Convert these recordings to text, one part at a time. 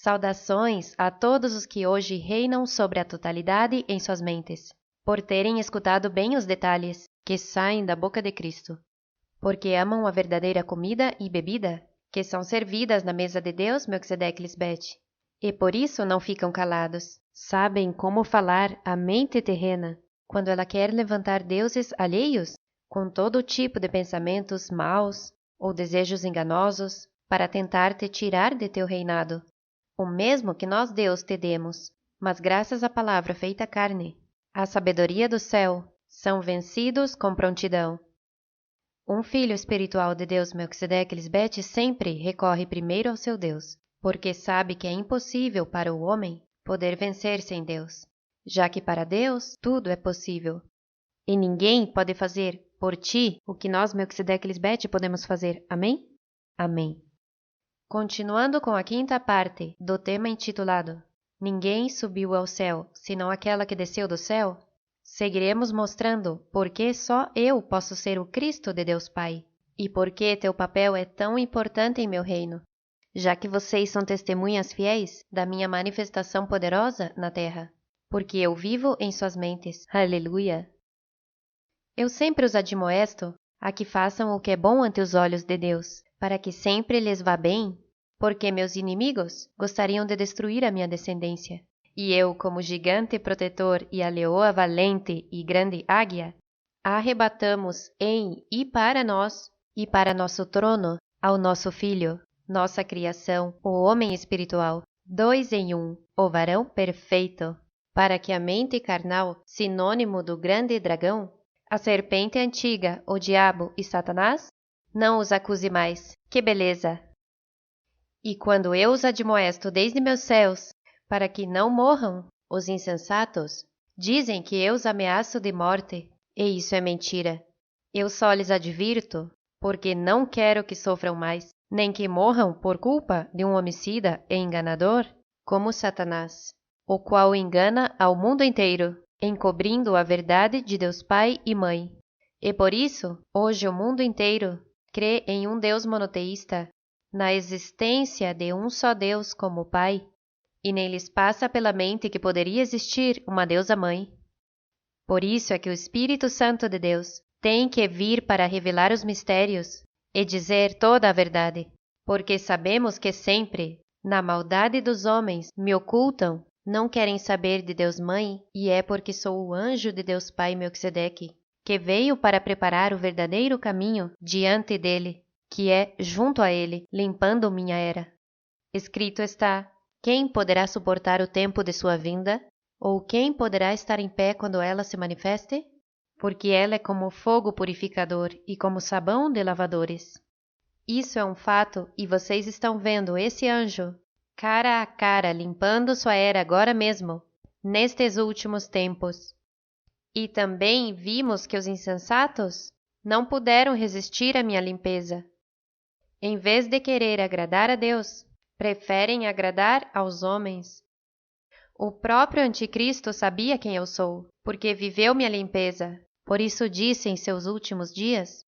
Saudações a todos os que hoje reinam sobre a totalidade em suas mentes, por terem escutado bem os detalhes que saem da boca de Cristo, porque amam a verdadeira comida e bebida que são servidas na mesa de Deus Melquisedeque Lisbete, e por isso não ficam calados. Sabem como falar a mente terrena quando ela quer levantar deuses alheios com todo tipo de pensamentos maus ou desejos enganosos para tentar te tirar de teu reinado. O mesmo que nós Deus te demos, mas graças à palavra feita carne, à sabedoria do céu, são vencidos com prontidão. Um filho espiritual de Deus Melquisedeque Lisbete sempre recorre primeiro ao seu Deus, porque sabe que é impossível para o homem poder vencer sem Deus, já que para Deus tudo é possível. E ninguém pode fazer por ti o que nós Melquisedeque Lisbete podemos fazer. Amém? Amém. Continuando com a quinta parte do tema intitulado Ninguém subiu ao céu, senão aquela que desceu do céu, seguiremos mostrando por que só eu posso ser o Cristo de Deus Pai e por que teu papel é tão importante em meu reino, já que vocês são testemunhas fiéis da minha manifestação poderosa na terra, porque eu vivo em suas mentes. Aleluia! Eu sempre os admoesto a que façam o que é bom ante os olhos de Deus, para que sempre lhes vá bem, porque meus inimigos gostariam de destruir a minha descendência. E eu, como gigante protetor e a leoa valente e grande águia, arrebatamos em e para nós e para nosso trono ao nosso filho, nossa criação, o homem espiritual, 2 em 1, o varão perfeito, para que a mente carnal, sinônimo do grande dragão, a serpente antiga, o diabo e Satanás, não os acuse mais. Que beleza! E quando eu os admoesto desde meus céus, para que não morram, os insensatos dizem que eu os ameaço de morte, e isso é mentira. Eu só lhes advirto, porque não quero que sofram mais, nem que morram por culpa de um homicida e enganador, como Satanás, o qual engana ao mundo inteiro, encobrindo a verdade de Deus Pai e Mãe. E por isso, hoje o mundo inteiro crê em um Deus monoteísta, na existência de um só Deus como Pai, e nem lhes passa pela mente que poderia existir uma deusa-mãe. Por isso é que o Espírito Santo de Deus tem que vir para revelar os mistérios e dizer toda a verdade, porque sabemos que sempre, na maldade dos homens, me ocultam, não querem saber de Deus Mãe, e é porque sou o anjo de Deus Pai Melquisedeque, que veio para preparar o verdadeiro caminho diante dele, que é junto a ele, limpando minha era. Escrito está: quem poderá suportar o tempo de sua vinda? Ou quem poderá estar em pé quando ela se manifeste? Porque ela é como fogo purificador e como sabão de lavadores. Isso é um fato, e vocês estão vendo esse anjo, cara a cara, limpando sua era agora mesmo, nestes últimos tempos. E também vimos que os insensatos não puderam resistir à minha limpeza. Em vez de querer agradar a Deus, preferem agradar aos homens. O próprio Anticristo sabia quem eu sou, porque viveu minha limpeza. Por isso disse em seus últimos dias: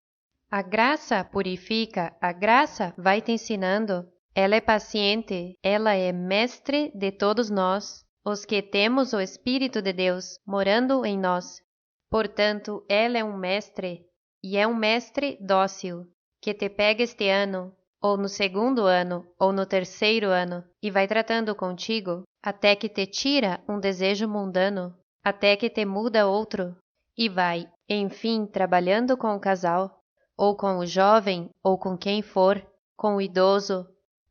a graça purifica, a graça vai te ensinando. Ela é paciente, ela é mestre de todos nós, os que temos o Espírito de Deus morando em nós. Portanto, ela é um mestre, e é um mestre dócil, que te pega este ano, ou no segundo ano, ou no terceiro ano, e vai tratando contigo, até que te tira um desejo mundano, até que te muda outro, e vai, enfim, trabalhando com o casal, ou com o jovem, ou com quem for, com o idoso.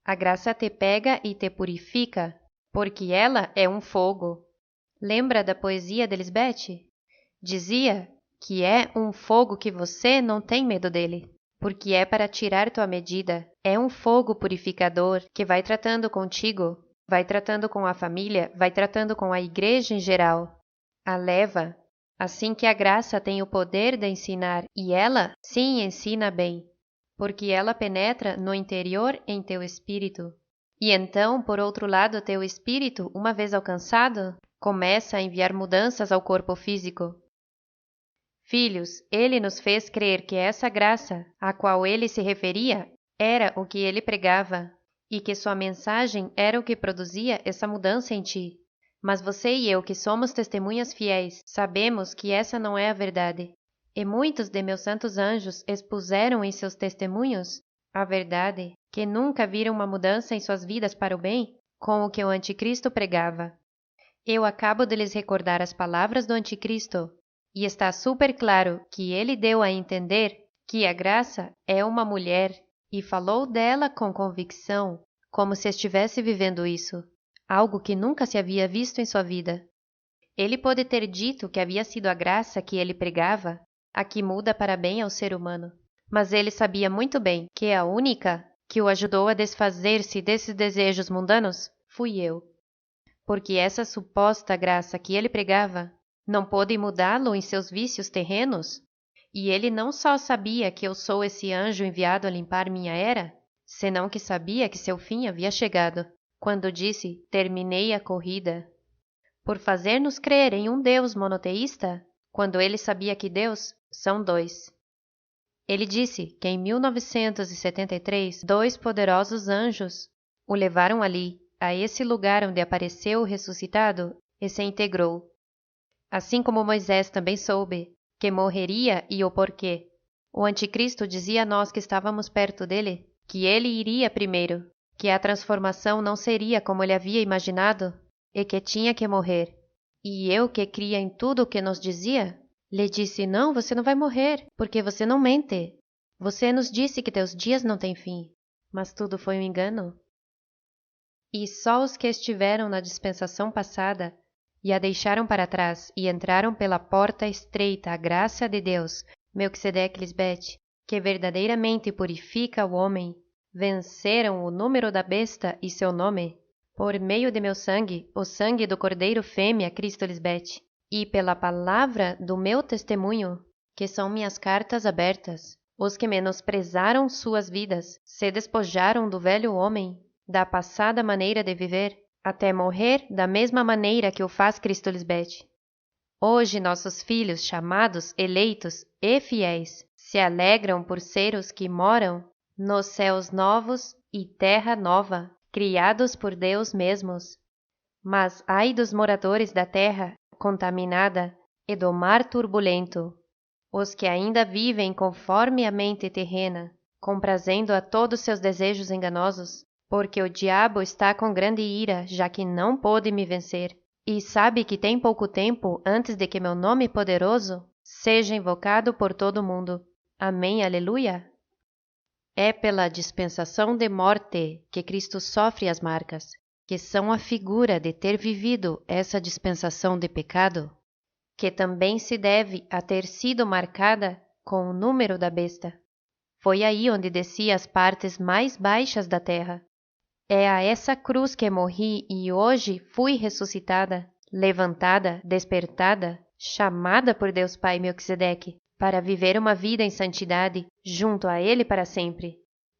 A graça te pega e te purifica, porque ela é um fogo. Lembra da poesia de Lisbete? Dizia que é um fogo que você não tem medo dele, porque é para tirar tua medida. É um fogo purificador que vai tratando contigo, vai tratando com a família, vai tratando com a igreja em geral. A leva, assim que a graça tem o poder de ensinar, e ela sim ensina bem, porque ela penetra no interior em teu espírito. E então, por outro lado, teu espírito, uma vez alcançado, começa a enviar mudanças ao corpo físico. Filhos, ele nos fez crer que essa graça, a qual ele se referia, era o que ele pregava, e que sua mensagem era o que produzia essa mudança em ti. Mas você e eu, que somos testemunhas fiéis, sabemos que essa não é a verdade. E muitos de meus santos anjos expuseram em seus testemunhos a verdade, que nunca viram uma mudança em suas vidas para o bem com o que o anticristo pregava. Eu acabo de lhes recordar as palavras do anticristo, e está super claro que ele deu a entender que a graça é uma mulher e falou dela com convicção, como se estivesse vivendo isso, algo que nunca se havia visto em sua vida. Ele pode ter dito que havia sido a graça que ele pregava, a que muda para bem ao ser humano, mas ele sabia muito bem que a única que o ajudou a desfazer-se desses desejos mundanos fui eu. Porque essa suposta graça que ele pregava não pôde mudá-lo em seus vícios terrenos? E ele não só sabia que eu sou esse anjo enviado a limpar minha era, senão que sabia que seu fim havia chegado, quando disse: terminei a corrida. Por fazer-nos crer em um Deus monoteísta, quando ele sabia que Deus são dois. Ele disse que em 1973, 2 poderosos anjos o levaram ali, a esse lugar onde apareceu o ressuscitado e se integrou. Assim como Moisés também soube que morreria e o porquê. O anticristo dizia a nós que estávamos perto dele que ele iria primeiro, que a transformação não seria como ele havia imaginado e que tinha que morrer. E eu, que cria em tudo o que nos dizia, lhe disse: não, você não vai morrer, porque você não mente. Você nos disse que teus dias não têm fim, mas tudo foi um engano. E só os que estiveram na dispensação passada e a deixaram para trás e entraram pela porta estreita à graça de Deus, Melquisedeque Lisbete, que verdadeiramente purifica o homem, venceram o número da besta e seu nome, por meio de meu sangue, o sangue do Cordeiro fêmea Cristo Lisbete, e pela palavra do meu testemunho, que são minhas cartas abertas. Os que menosprezaram suas vidas se despojaram do velho homem, da passada maneira de viver, até morrer da mesma maneira que o faz Cristo Lisbete. Hoje nossos filhos, chamados, eleitos e fiéis, se alegram por ser os que moram nos céus novos e terra nova, criados por Deus mesmos. Mas ai dos moradores da terra contaminada e do mar turbulento, os que ainda vivem conforme a mente terrena, comprazendo a todos seus desejos enganosos, porque o diabo está com grande ira, já que não pôde me vencer, e sabe que tem pouco tempo antes de que meu nome poderoso seja invocado por todo o mundo. Amém, aleluia! É pela dispensação de morte que Cristo sofre as marcas, que são a figura de ter vivido essa dispensação de pecado, que também se deve a ter sido marcada com o número da besta. Foi aí onde desci as partes mais baixas da terra. É a essa cruz que morri e hoje fui ressuscitada, levantada, despertada, chamada por Deus Pai Melquisedeque, para viver uma vida em santidade junto a Ele para sempre.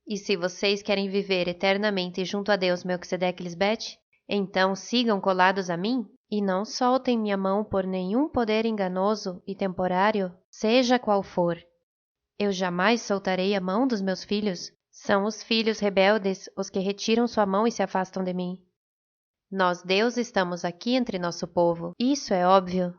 E se vocês querem viver eternamente junto a Deus Melquisedeque Lisbete, então sigam colados a mim e não soltem minha mão por nenhum poder enganoso e temporário, seja qual for. Eu jamais soltarei a mão dos meus filhos. São os filhos rebeldes os que retiram sua mão e se afastam de mim. Nós, Deus, estamos aqui entre nosso povo, isso é óbvio,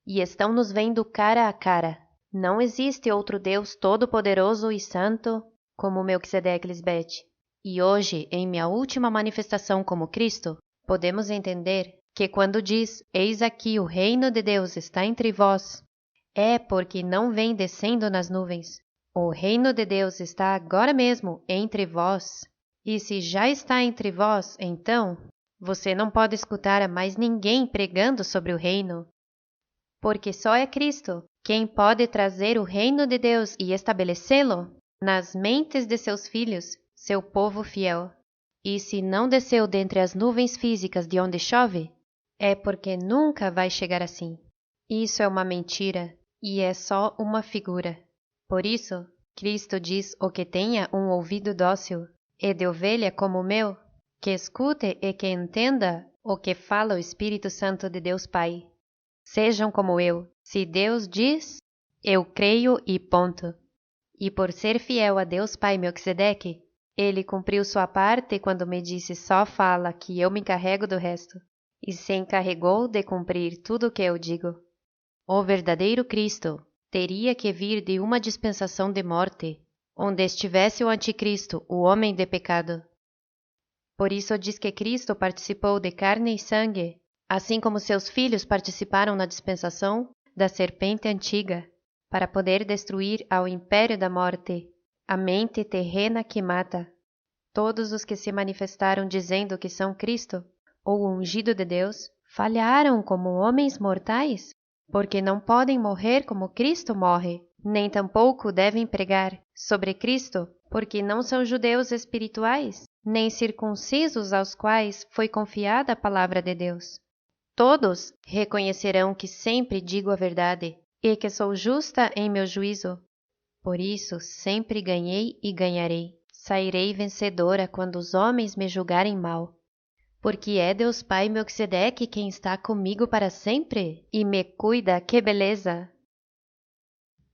e estão nos vendo cara a cara. Não existe outro Deus todo-poderoso e santo como Melquisedeque Lisbete. E hoje, em minha última manifestação como Cristo, podemos entender que quando diz: eis aqui o reino de Deus está entre vós, é porque não vem descendo nas nuvens. O reino de Deus está agora mesmo entre vós. E se já está entre vós, então, você não pode escutar a mais ninguém pregando sobre o reino. Porque só é Cristo quem pode trazer o reino de Deus e estabelecê-lo nas mentes de seus filhos, seu povo fiel. E se não desceu dentre as nuvens físicas de onde chove, é porque nunca vai chegar assim. Isso é uma mentira e é só uma figura. Por isso, Cristo diz: o que tenha um ouvido dócil e de ovelha como o meu, que escute e que entenda o que fala o Espírito Santo de Deus Pai. Sejam como eu. Se Deus diz, eu creio e ponto. E por ser fiel a Deus Pai Melquisedeque, Ele cumpriu sua parte quando me disse só fala que eu me encarrego do resto, e se encarregou de cumprir tudo o que eu digo. O verdadeiro Cristo teria que vir de uma dispensação de morte, onde estivesse o anticristo, o homem de pecado. Por isso diz que Cristo participou de carne e sangue, assim como seus filhos participaram na dispensação da serpente antiga, para poder destruir ao império da morte, a mente terrena que mata. Todos os que se manifestaram dizendo que são Cristo, ou o ungido de Deus, falharam como homens mortais, porque não podem morrer como Cristo morre, nem tampouco devem pregar sobre Cristo, porque não são judeus espirituais, nem circuncisos aos quais foi confiada a palavra de Deus. Todos reconhecerão que sempre digo a verdade e que sou justa em meu juízo. Por isso sempre ganhei e ganharei. Sairei vencedora quando os homens me julgarem mal. Porque é Deus Pai Melquisedeque quem está comigo para sempre e me cuida, que beleza!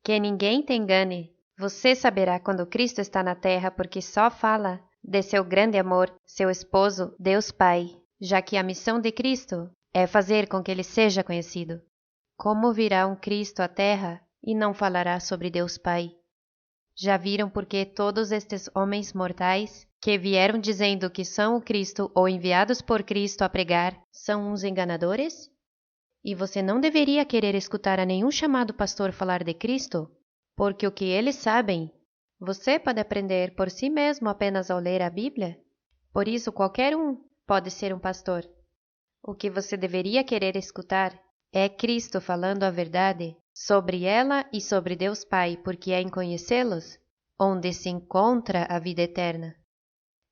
Que ninguém te engane. Você saberá quando Cristo está na terra, porque só fala de seu grande amor, seu esposo, Deus Pai, já que a missão de Cristo é fazer com que ele seja conhecido. Como virá um Cristo à terra e não falará sobre Deus Pai? Já viram porque todos estes homens mortais, que vieram dizendo que são o Cristo ou enviados por Cristo a pregar, são uns enganadores? E você não deveria querer escutar a nenhum chamado pastor falar de Cristo, porque o que eles sabem, você pode aprender por si mesmo apenas ao ler a Bíblia. Por isso qualquer um pode ser um pastor. O que você deveria querer escutar é Cristo falando a verdade sobre ela e sobre Deus Pai, porque é em conhecê-los onde se encontra a vida eterna.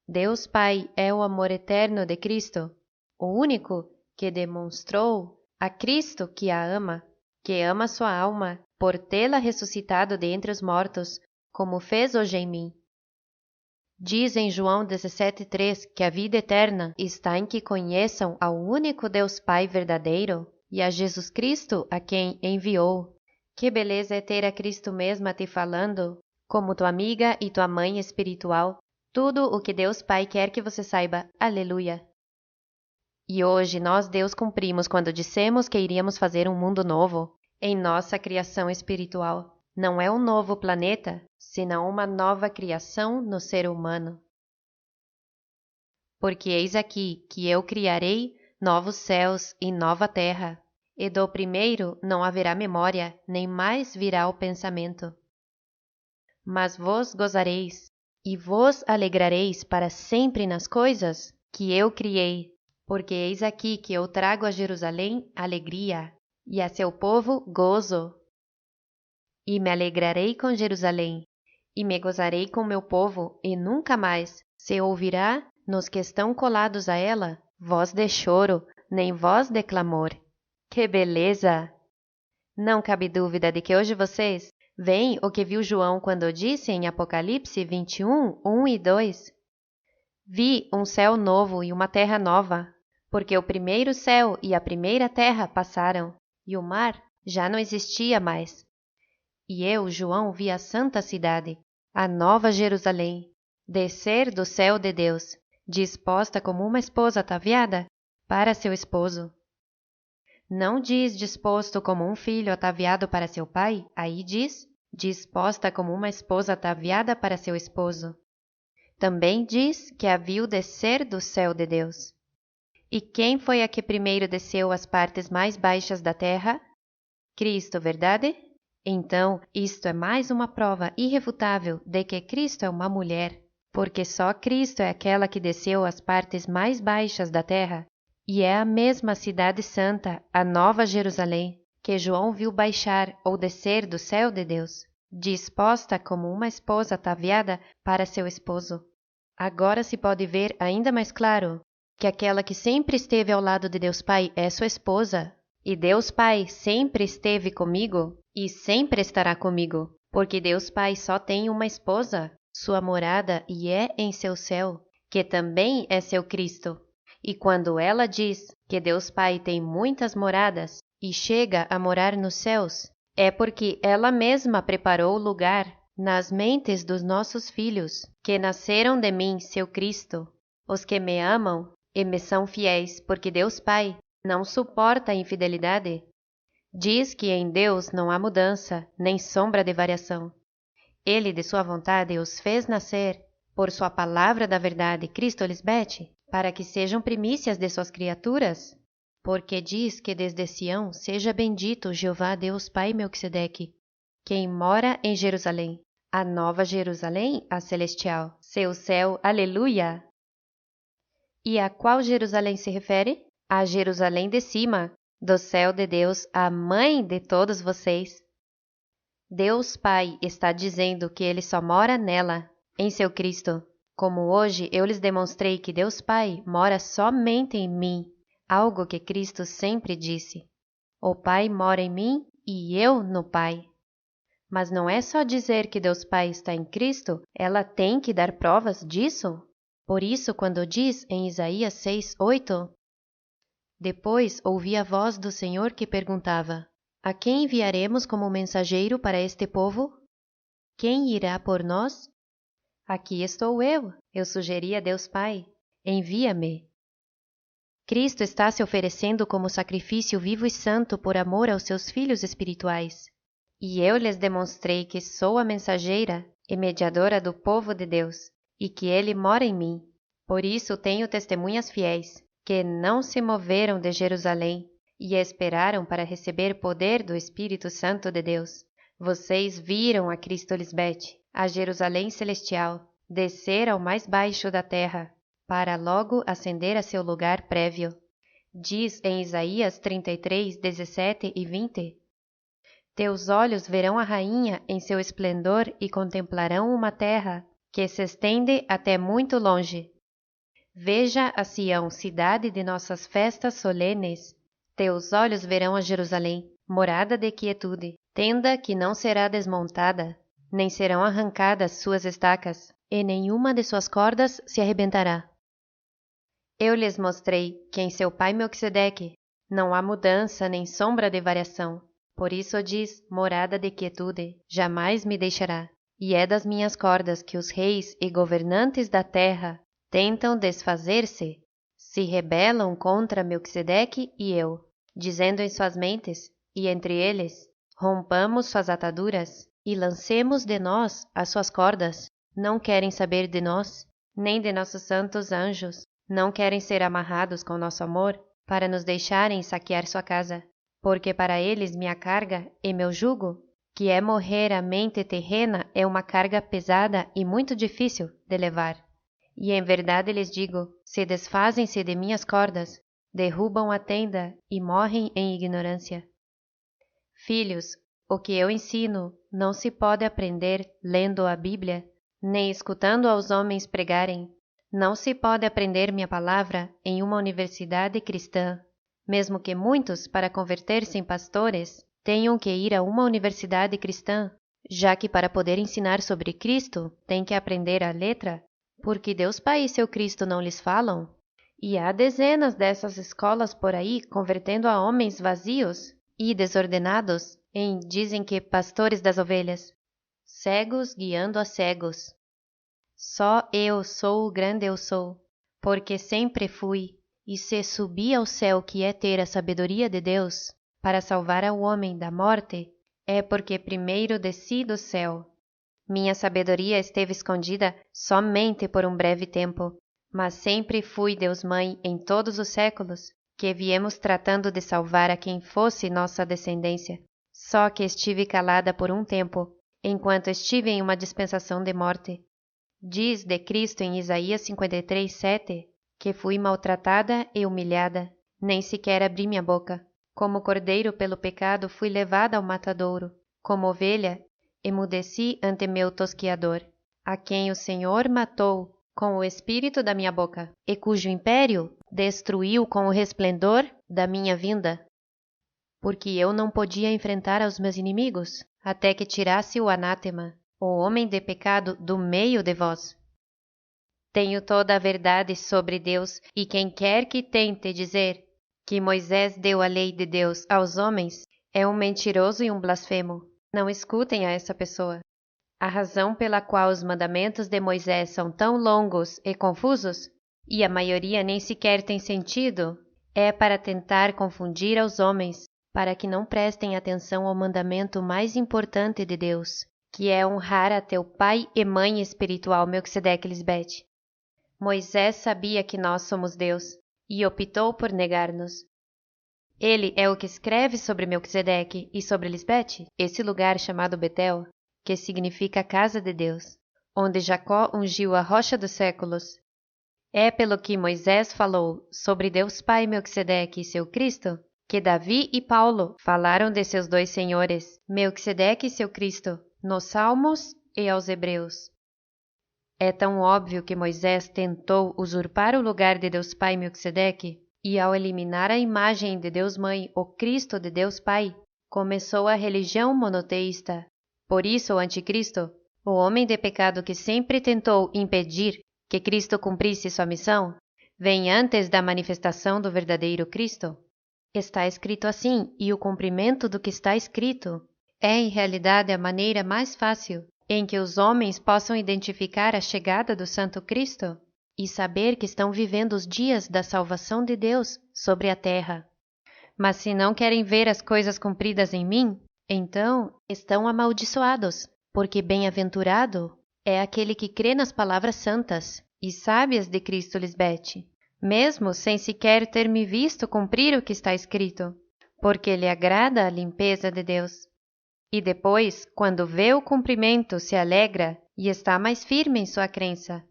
Deus Pai é o amor eterno de Cristo, o único que demonstrou a Cristo que ama sua alma por tê-la ressuscitado de entre os mortos, como fez hoje em mim. Diz em João 17,3 que a vida eterna está em que conheçam ao único Deus Pai verdadeiro e a Jesus Cristo a quem enviou. Que beleza é ter a Cristo mesmo a te falando, como tua amiga e tua mãe espiritual, tudo o que Deus Pai quer que você saiba. Aleluia! E hoje nós, Deus, cumprimos quando dissemos que iríamos fazer um mundo novo em nossa criação espiritual. Não é um novo planeta, senão uma nova criação no ser humano. Porque eis aqui que eu criarei novos céus e nova terra, e do primeiro não haverá memória, nem mais virá o pensamento. Mas vos gozareis, e vos alegrareis para sempre nas coisas que eu criei, porque eis aqui que eu trago a Jerusalém alegria, e a seu povo gozo. E me alegrarei com Jerusalém, e me gozarei com meu povo, e nunca mais se ouvirá nos que estão colados a ela voz de choro, nem voz de clamor. Que beleza! Não cabe dúvida de que hoje vocês veem o que viu João quando disse em Apocalipse 21, 1 e 2. Vi um céu novo e uma terra nova, porque o primeiro céu e a primeira terra passaram, e o mar já não existia mais. E eu, João, vi a santa cidade, a nova Jerusalém, descer do céu de Deus, disposta como uma esposa ataviada para seu esposo. Não diz disposto como um filho ataviado para seu pai, aí diz disposta como uma esposa ataviada para seu esposo. Também diz que a viu descer do céu de Deus. E quem foi a que primeiro desceu às partes mais baixas da terra? Cristo, verdade? Então, isto é mais uma prova irrefutável de que Cristo é uma mulher, porque só Cristo é aquela que desceu às partes mais baixas da terra, e é a mesma cidade santa, a Nova Jerusalém, que João viu baixar ou descer do céu de Deus, disposta como uma esposa ataviada para seu esposo. Agora se pode ver ainda mais claro que aquela que sempre esteve ao lado de Deus Pai é sua esposa, e Deus Pai sempre esteve comigo e sempre estará comigo, porque Deus Pai só tem uma esposa, sua morada, e é em seu céu, que também é seu Cristo. E quando ela diz que Deus Pai tem muitas moradas e chega a morar nos céus, é porque ela mesma preparou o lugar nas mentes dos nossos filhos, que nasceram de mim, seu Cristo, os que me amam e me são fiéis, porque Deus Pai não suporta a infidelidade. Diz que em Deus não há mudança, nem sombra de variação. Ele, de sua vontade, os fez nascer, por sua palavra da verdade, Cristo lhes bete, para que sejam primícias de suas criaturas. Porque diz que desde Sião seja bendito Jeová Deus Pai Melquisedeque, quem mora em Jerusalém, a nova Jerusalém, a celestial, seu céu, aleluia! E a qual Jerusalém se refere? A Jerusalém de cima, do céu de Deus, a mãe de todos vocês. Deus Pai está dizendo que Ele só mora nela, em seu Cristo. Como hoje eu lhes demonstrei que Deus Pai mora somente em mim, algo que Cristo sempre disse. O Pai mora em mim e eu no Pai. Mas não é só dizer que Deus Pai está em Cristo, ela tem que dar provas disso. Por isso, quando diz em Isaías 6:8, depois ouvi a voz do Senhor que perguntava: a quem enviaremos como mensageiro para este povo? Quem irá por nós? Aqui estou eu sugeri a Deus Pai, envia-me. Cristo está se oferecendo como sacrifício vivo e santo por amor aos seus filhos espirituais. E eu lhes demonstrei que sou a mensageira e mediadora do povo de Deus, e que Ele mora em mim. Por isso tenho testemunhas fiéis, que não se moveram de Jerusalém, e esperaram para receber poder do Espírito Santo de Deus. Vocês viram a Cristo Lisbete, a Jerusalém celestial, descer ao mais baixo da terra, para logo ascender a seu lugar prévio. Diz em Isaías 33, 17 e 20, teus olhos verão a rainha em seu esplendor e contemplarão uma terra que se estende até muito longe. Veja a Sião, cidade de nossas festas solenes. Teus olhos verão a Jerusalém, morada de quietude, tenda que não será desmontada, nem serão arrancadas suas estacas, e nenhuma de suas cordas se arrebentará. Eu lhes mostrei que em seu pai Melquisedeque não há mudança nem sombra de variação. Por isso diz, morada de quietude, jamais me deixará. E é das minhas cordas que os reis e governantes da terra tentam desfazer-se, se rebelam contra Melquisedeque e eu, dizendo em suas mentes, e entre eles, rompamos suas ataduras e lancemos de nós as suas cordas. Não querem saber de nós, nem de nossos santos anjos, não querem ser amarrados com nosso amor para nos deixarem saquear sua casa, porque para eles minha carga e meu jugo, que é morrer a mente terrena, é uma carga pesada e muito difícil de levar. E em verdade lhes digo, se desfazem-se de minhas cordas, derrubam a tenda e morrem em ignorância. Filhos, o que eu ensino não se pode aprender lendo a Bíblia, nem escutando aos homens pregarem. Não se pode aprender minha palavra em uma universidade cristã, mesmo que muitos, para converter-se em pastores, tenham que ir a uma universidade cristã, já que para poder ensinar sobre Cristo, têm que aprender a letra, porque Deus Pai e seu Cristo não lhes falam. E há dezenas dessas escolas por aí convertendo a homens vazios e desordenados em, dizem que, pastores das ovelhas, cegos guiando a cegos. Só eu sou o grande eu sou, porque sempre fui, e se subi ao céu que é ter a sabedoria de Deus, para salvar ao homem da morte, é porque primeiro desci do céu. Minha sabedoria esteve escondida somente por um breve tempo, mas sempre fui Deus Mãe em todos os séculos, que viemos tratando de salvar a quem fosse nossa descendência. Só que estive calada por um tempo, enquanto estive em uma dispensação de morte. Diz de Cristo em Isaías 53, 7, que fui maltratada e humilhada, nem sequer abri minha boca. Como cordeiro pelo pecado fui levada ao matadouro, como ovelha emudeci ante meu tosquiador, a quem o Senhor matou com o espírito da minha boca, e cujo império destruiu com o resplendor da minha vinda. Porque eu não podia enfrentar aos meus inimigos, até que tirasse o anátema, o homem de pecado, do meio de vós. Tenho toda a verdade sobre Deus, e quem quer que tente dizer que Moisés deu a lei de Deus aos homens, é um mentiroso e um blasfemo. Não escutem a essa pessoa. A razão pela qual os mandamentos de Moisés são tão longos e confusos, e a maioria nem sequer tem sentido, é para tentar confundir aos homens, para que não prestem atenção ao mandamento mais importante de Deus, que é honrar a teu pai e mãe espiritual Melquisedeque Lisbete. Moisés sabia que nós somos Deus, e optou por negar-nos. Ele é o que escreve sobre Melquisedeque e sobre Lisbete, esse lugar chamado Betel, que significa casa de Deus, onde Jacó ungiu a rocha dos séculos. É pelo que Moisés falou sobre Deus Pai Melquisedeque e seu Cristo, que Davi e Paulo falaram de seus dois senhores, Melquisedeque e seu Cristo, nos Salmos e aos Hebreus. É tão óbvio que Moisés tentou usurpar o lugar de Deus Pai Melquisedeque, e ao eliminar a imagem de Deus Mãe, o Cristo de Deus Pai, começou a religião monoteísta. Por isso, o Anticristo, o homem de pecado que sempre tentou impedir que Cristo cumprisse sua missão, vem antes da manifestação do verdadeiro Cristo. Está escrito assim, e o cumprimento do que está escrito é, em realidade, a maneira mais fácil em que os homens possam identificar a chegada do Santo Cristo e saber que estão vivendo os dias da salvação de Deus sobre a terra. Mas se não querem ver as coisas cumpridas em mim, então estão amaldiçoados, porque bem-aventurado é aquele que crê nas palavras santas e sábias de Cristo Lisbete, mesmo sem sequer ter me visto cumprir o que está escrito, porque lhe agrada a limpeza de Deus. E depois, quando vê o cumprimento, se alegra e está mais firme em sua crença.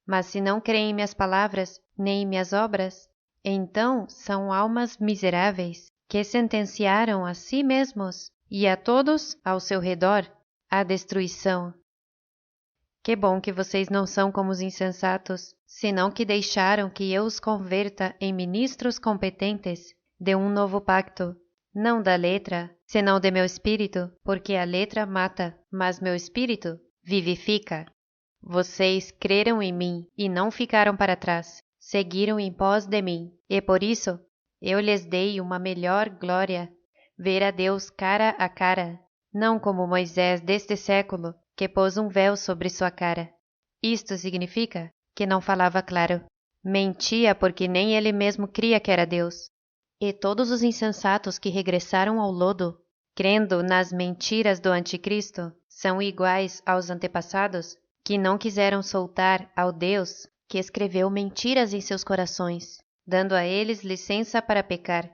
Mas se não crê em minhas palavras, nem em minhas obras, então são almas miseráveis que sentenciaram a si mesmos e a todos ao seu redor à destruição. Que bom que vocês não são como os insensatos, senão que deixaram que eu os converta em ministros competentes de um novo pacto, não da letra, senão de meu espírito, porque a letra mata, mas meu espírito vivifica. Vocês creram em mim e não ficaram para trás, seguiram em pós de mim, e por isso eu lhes dei uma melhor glória, ver a Deus cara a cara, não como Moisés deste século, que pôs um véu sobre sua cara. Isto significa que não falava claro. Mentia porque nem ele mesmo cria que era Deus. E todos os insensatos que regressaram ao lodo, crendo nas mentiras do Anticristo, são iguais aos antepassados, que não quiseram soltar ao Deus que escreveu mentiras em seus corações, dando a eles licença para pecar.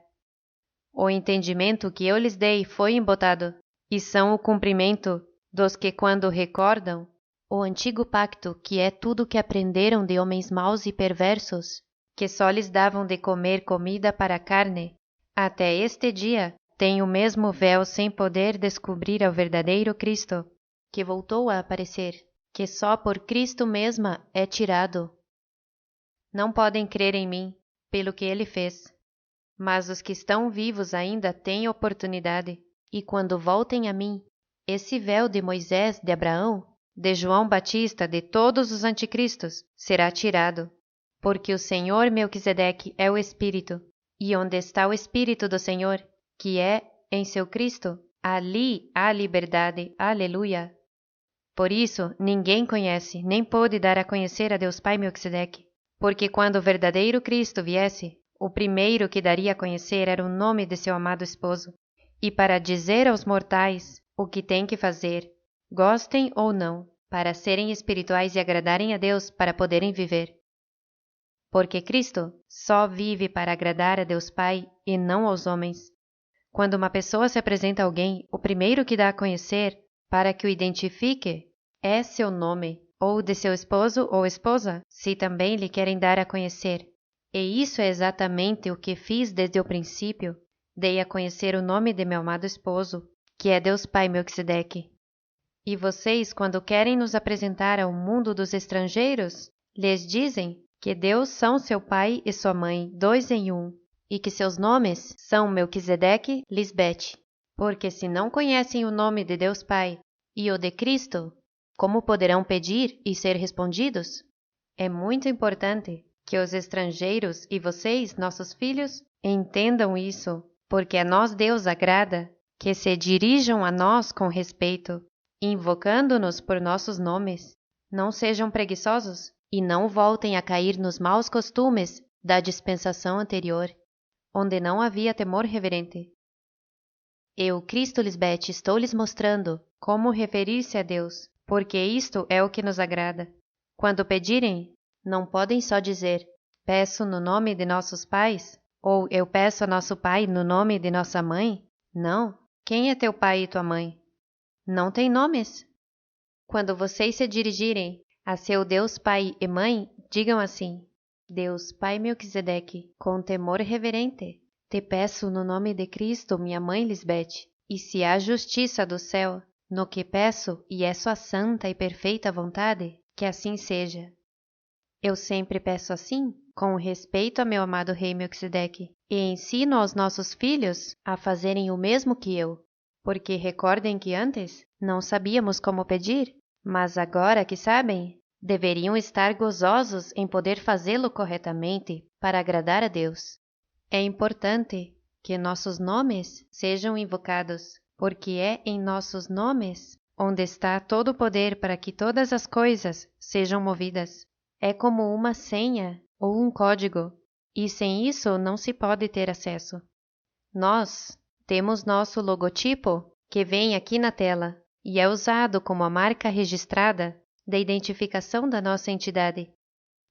O entendimento que eu lhes dei foi embotado, e são o cumprimento dos que, quando recordam o antigo pacto, que é tudo que aprenderam de homens maus e perversos, que só lhes davam de comer comida para a carne, até este dia têm o mesmo véu sem poder descobrir ao verdadeiro Cristo, que voltou a aparecer, que só por Cristo mesma é tirado. Não podem crer em mim, pelo que ele fez. Mas os que estão vivos ainda têm oportunidade, e quando voltem a mim, esse véu de Moisés, de Abraão, de João Batista, de todos os anticristos, será tirado, porque o Senhor Melquisedeque é o Espírito, e onde está o Espírito do Senhor, que é em seu Cristo, ali há liberdade. Aleluia! Por isso, ninguém conhece, nem pôde dar a conhecer a Deus Pai Melquisedeque, porque quando o verdadeiro Cristo viesse, o primeiro que daria a conhecer era o nome de seu amado esposo, e para dizer aos mortais o que têm que fazer, gostem ou não, para serem espirituais e agradarem a Deus para poderem viver. Porque Cristo só vive para agradar a Deus Pai e não aos homens. Quando uma pessoa se apresenta a alguém, o primeiro que dá a conhecer, para que o identifique, é seu nome, ou de seu esposo ou esposa, se também lhe querem dar a conhecer. E isso é exatamente o que fiz desde o princípio. Dei a conhecer o nome de meu amado esposo, que é Deus Pai Melquisedeque. E vocês, quando querem nos apresentar ao mundo dos estrangeiros, lhes dizem que Deus são seu pai e sua mãe, dois em um, e que seus nomes são Melquisedeque, Lisbete. Porque se não conhecem o nome de Deus Pai e o de Cristo, como poderão pedir e ser respondidos? É muito importante que os estrangeiros e vocês, nossos filhos, entendam isso, porque a nós Deus agrada que se dirijam a nós com respeito invocando-nos por nossos nomes. Não sejam preguiçosos e não voltem a cair nos maus costumes da dispensação anterior, onde não havia temor reverente. Eu, Cristo Lisbete, estou lhes mostrando como referir-se a Deus, porque isto é o que nos agrada. Quando pedirem, não podem só dizer, peço no nome de nossos pais, ou eu peço a nosso pai no nome de nossa mãe. Não. Quem é teu pai e tua mãe? Não tem nomes. Quando vocês se dirigirem a seu Deus Pai e Mãe, digam assim, Deus Pai Melquisedeque, com temor reverente, te peço no nome de Cristo, minha mãe Lisbete, e se há justiça do céu, no que peço e é sua santa e perfeita vontade, que assim seja. Eu sempre peço assim, com respeito a meu amado rei Melquisedeque, e ensino aos nossos filhos a fazerem o mesmo que eu, porque recordem que antes não sabíamos como pedir, mas agora que sabem, deveriam estar gozosos em poder fazê-lo corretamente para agradar a Deus. É importante que nossos nomes sejam invocados, porque é em nossos nomes onde está todo o poder para que todas as coisas sejam movidas. É como uma senha ou um código, e sem isso não se pode ter acesso. Nós temos nosso logotipo, que vem aqui na tela, e é usado como a marca registrada da identificação da nossa entidade.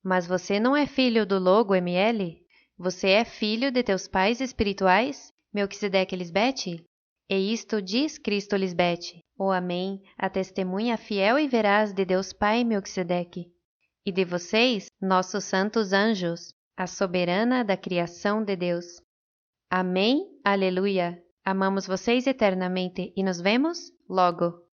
Mas você não é filho do logo ML? Você é filho de teus pais espirituais, Melquisedeque Lisbete? E isto diz Cristo Lisbete, o Amém, a testemunha fiel e veraz de Deus Pai Melquisedeque. E de vocês, nossos santos anjos, a soberana da criação de Deus. Amém, aleluia. Amamos vocês eternamente e nos vemos logo.